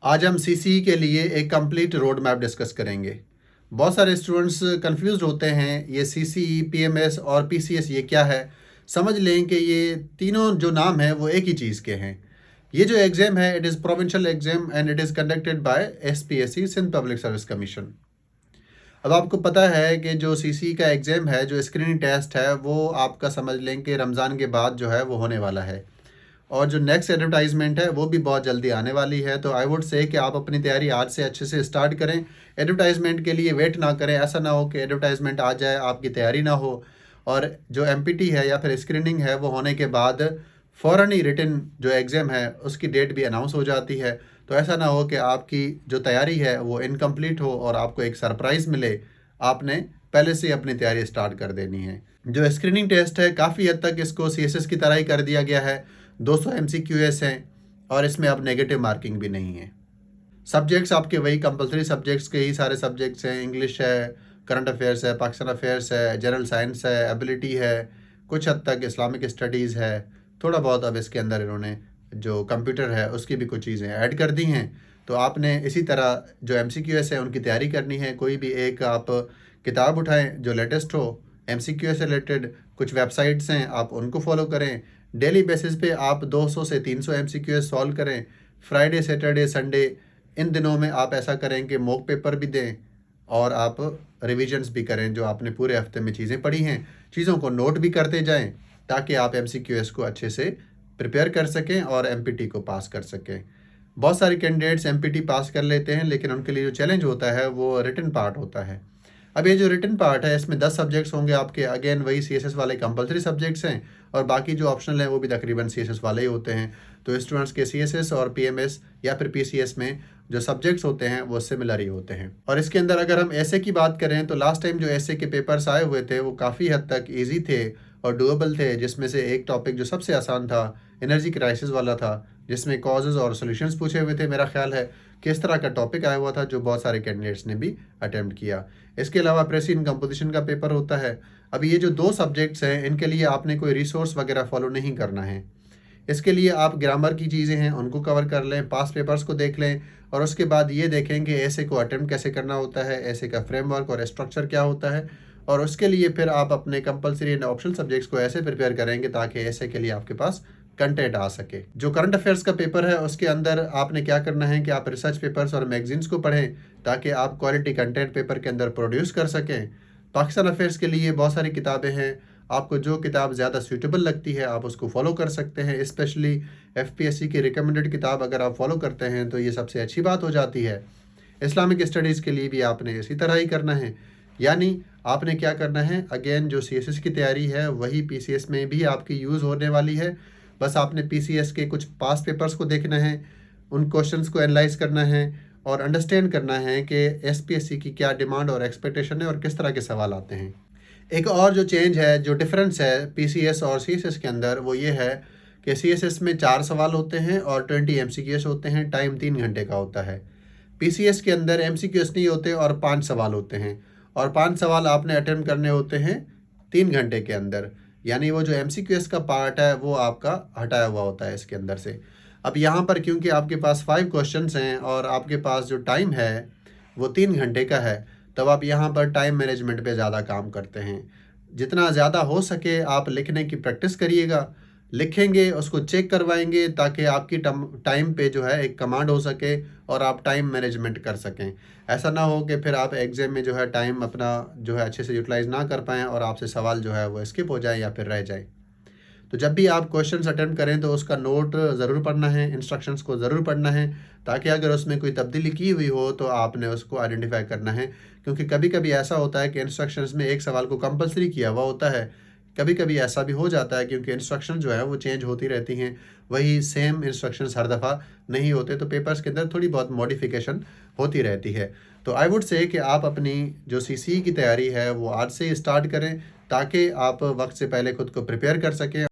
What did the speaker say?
आज हम सीसीई के लिए एक कंप्लीट रोड मैप डिस्कस करेंगे। बहुत सारे स्टूडेंट्स कंफ्यूज्ड होते हैं, ये सीसीई, पीएमएस और पीसीएस ये क्या है। समझ लें कि ये तीनों जो नाम हैं वो एक ही चीज़ के हैं। ये जो एग्ज़ाम है, it is provincial exam and it is conducted by SPSC, Sindh public service commission. अब आपको पता है कि जो सीसीई का एग्ज़ाम है, जो स्क्रीनिंग टेस्ट है, वो आपका समझ लें कि रमज़ान के बाद जो है वो होने वाला है। और जो नेक्स्ट एडवर्टाइजमेंट है वो भी बहुत जल्दी आने वाली है। तो आई वुड से कि आप अपनी तैयारी आज से अच्छे से स्टार्ट करें। एडवर्टाइजमेंट के लिए वेट ना करें। ऐसा ना हो कि एडवर्टाइजमेंट आ जाए, आपकी तैयारी ना हो और जो एमपीटी है या फिर स्क्रीनिंग है वो होने के बाद फ़ौरन ही रिटन जो एग्ज़ाम है उसकी डेट भी अनाउंस हो जाती है। तो ऐसा ना हो कि आपकी जो तैयारी है वो इनकम्प्लीट हो और आपको एक सरप्राइज़ मिले। आपने पहले से ही अपनी तैयारी स्टार्ट कर देनी है। जो स्क्रीनिंग टेस्ट है, काफ़ी हद तक इसको सीएसएस की तरह ही कर दिया गया है। 200 एमसीक्यूएस हैं और इसमें अब नेगेटिव मार्किंग भी नहीं है। सब्जेक्ट्स आपके वही कंपलसरी सब्जेक्ट्स के ही सारे सब्जेक्ट्स हैं। इंग्लिश है, करंट अफेयर्स है, पाकिस्तान अफेयर्स है, जनरल साइंस है, एबिलिटी है, कुछ हद तक इस्लामिक स्टडीज़ है। थोड़ा बहुत अब इसके अंदर इन्होंने जो कंप्यूटर है उसकी भी कुछ चीज़ें ऐड कर दी हैं। तो आपने इसी तरह जो एमसीक्यूएस है उनकी तैयारी करनी है। कोई भी एक आप किताब उठाएं जो लेटेस्ट हो, एमसीक्यूएस से रिलेटेड कुछ वेबसाइट्स हैं, आप उनको फॉलो करें। डेली बेसिस पे आप 200 से 300 एमसीक्यूएस सॉल्व करें। फ्राइडे, सैटरडे, संडे इन दिनों में आप ऐसा करें कि मॉक पेपर भी दें और आप रिविजन्स भी करें। जो आपने पूरे हफ्ते में चीज़ें पढ़ी हैं, चीज़ों को नोट भी करते जाएं ताकि आप एमसीक्यूएस को अच्छे से प्रिपेयर कर सकें और एमपीटी को पास कर सकें। बहुत सारे कैंडिडेट्स एमपीटी पास कर लेते हैं, लेकिन उनके लिए जो चैलेंज होता है वो रिटन पार्ट होता है। अब ये जो रिटन पार्ट है इसमें 10 सब्जेक्ट्स होंगे आपके। अगेन वही सीएसएस वाले कंपलसरी सब्जेक्ट्स हैं और बाकी जो ऑप्शनल हैं वो भी तकरीबन सीएसएस वाले ही होते हैं। तो स्टूडेंट्स के सीएसएस और पीएमएस या फिर पीसीएस में जो सब्जेक्ट्स होते हैं वो सिमिलर ही होते हैं। और इसके अंदर अगर हम ऐसे की बात करें तो लास्ट टाइम जो ऐसे के पेपर्स आए हुए थे वो काफ़ी हद तक ईजी थे और डूएबल थे। जिसमें से एक टॉपिक जो सबसे आसान था, एनर्जी क्राइसिस वाला था, जिसमें कॉजेज़ और सॉल्यूशंस पूछे हुए थे। मेरा ख्याल है कि इस तरह का टॉपिक आया हुआ था जो बहुत सारे कैंडिडेट्स ने भी अटेम्प्ट किया। इसके अलावा प्रेसिडेंट कंपोजिशन का पेपर होता है। अब ये जो 2 सब्जेक्ट्स हैं इनके लिए आपने कोई रिसोर्स वगैरह फॉलो नहीं करना है। इसके लिए आप ग्रामर की चीज़ें हैं उनको कवर कर लें, पास्ट पेपर्स को देख लें और उसके बाद ये देखें कि ऐसे को अटेम्प्ट कैसे करना होता है, ऐसे का फ्रेमवर्क और स्ट्रक्चर क्या होता है। और उसके लिए फिर आप अपने कंपलसरी एंड ऑप्शनल सब्जेक्ट्स को ऐसे प्रिपेयर करेंगे ताकि ऐसे के लिए आपके पास कंटेंट आ सके। जो करंट अफेयर्स का पेपर है उसके अंदर आपने क्या करना है कि आप रिसर्च पेपर्स और मैगजीन्स को पढ़ें ताकि आप क्वालिटी कंटेंट पेपर के अंदर प्रोड्यूस कर सकें। पाकिस्तान अफेयर्स के लिए बहुत सारी किताबें हैं। आपको जो किताब ज़्यादा सूटेबल लगती है आप उसको फॉलो कर सकते हैं। स्पेशली एफपीएससी की रिकमेंडेड किताब अगर आप फॉलो करते हैं तो ये सबसे अच्छी बात हो जाती है। इस्लामिक स्टडीज़ के लिए भी आपने इसी तरह ही करना है। यानी आपने क्या करना है, अगेन जो सीएसएस की तैयारी है वही पीसीएस में भी आपकी यूज़ होने वाली है। बस आपने पीसीएस के कुछ पास्ट पेपर्स को देखना है, उन क्वेश्चंस को एनालाइज करना है और अंडरस्टैंड करना है कि एसपीएससी की क्या डिमांड और एक्सपेक्टेशन है और किस तरह के सवाल आते हैं। एक और जो चेंज है, जो डिफरेंस है पीसीएस और सीएसएस के अंदर, वो ये है कि सीएसएस में 4 सवाल होते हैं और 20 एमसीक्यूएस होते हैं। टाइम 3 घंटे का होता है। पीसीएस के अंदर एमसीक्यूएस नहीं होते और 5 सवाल होते हैं और 5 सवाल आपने अटेम्प्ट करने होते हैं 3 घंटे के अंदर। यानी वो जो एमसीक्यूएस का पार्ट है वो आपका हटाया हुआ होता है इसके अंदर से। अब यहाँ पर क्योंकि आपके पास 5 क्वेश्चंस हैं और आपके पास जो टाइम है वो 3 घंटे का है, तब आप यहाँ पर टाइम मैनेजमेंट पे ज़्यादा काम करते हैं। जितना ज़्यादा हो सके आप लिखने की प्रैक्टिस करिएगा। लिखेंगे, उसको चेक करवाएंगे ताकि आपकी टाइम पे जो है एक कमांड हो सके और आप टाइम मैनेजमेंट कर सकें। ऐसा ना हो कि फिर आप एग्ज़ाम में जो है टाइम अपना जो है अच्छे से यूटिलाइज़ ना कर पाएँ और आपसे सवाल जो है वो स्किप हो जाए या फिर रह जाए। तो जब भी आप क्वेश्चंस अटेम्प्ट करें तो उसका नोट ज़रूर पढ़ना है, इंस्ट्रक्शंस को ज़रूर पढ़ना है ताकि अगर उसमें कोई तब्दीली की हुई हो तो आपने उसको आइडेंटिफाई करना है। क्योंकि कभी-कभी ऐसा होता है कि इंस्ट्रक्शंस में एक सवाल को कंपल्सरी किया हुआ होता है। कभी-कभी ऐसा भी हो जाता है क्योंकि इंस्ट्रक्शन जो है वो चेंज होती रहती हैं। वही सेम इंस्ट्रक्शंस हर दफ़ा नहीं होते, तो पेपर्स के अंदर थोड़ी बहुत मॉडिफ़िकेशन होती रहती है। तो आई वुड से कि आप अपनी जो सीसीई की तैयारी है वो आज से ही स्टार्ट करें ताकि आप वक्त से पहले खुद को प्रिपेयर कर सकें।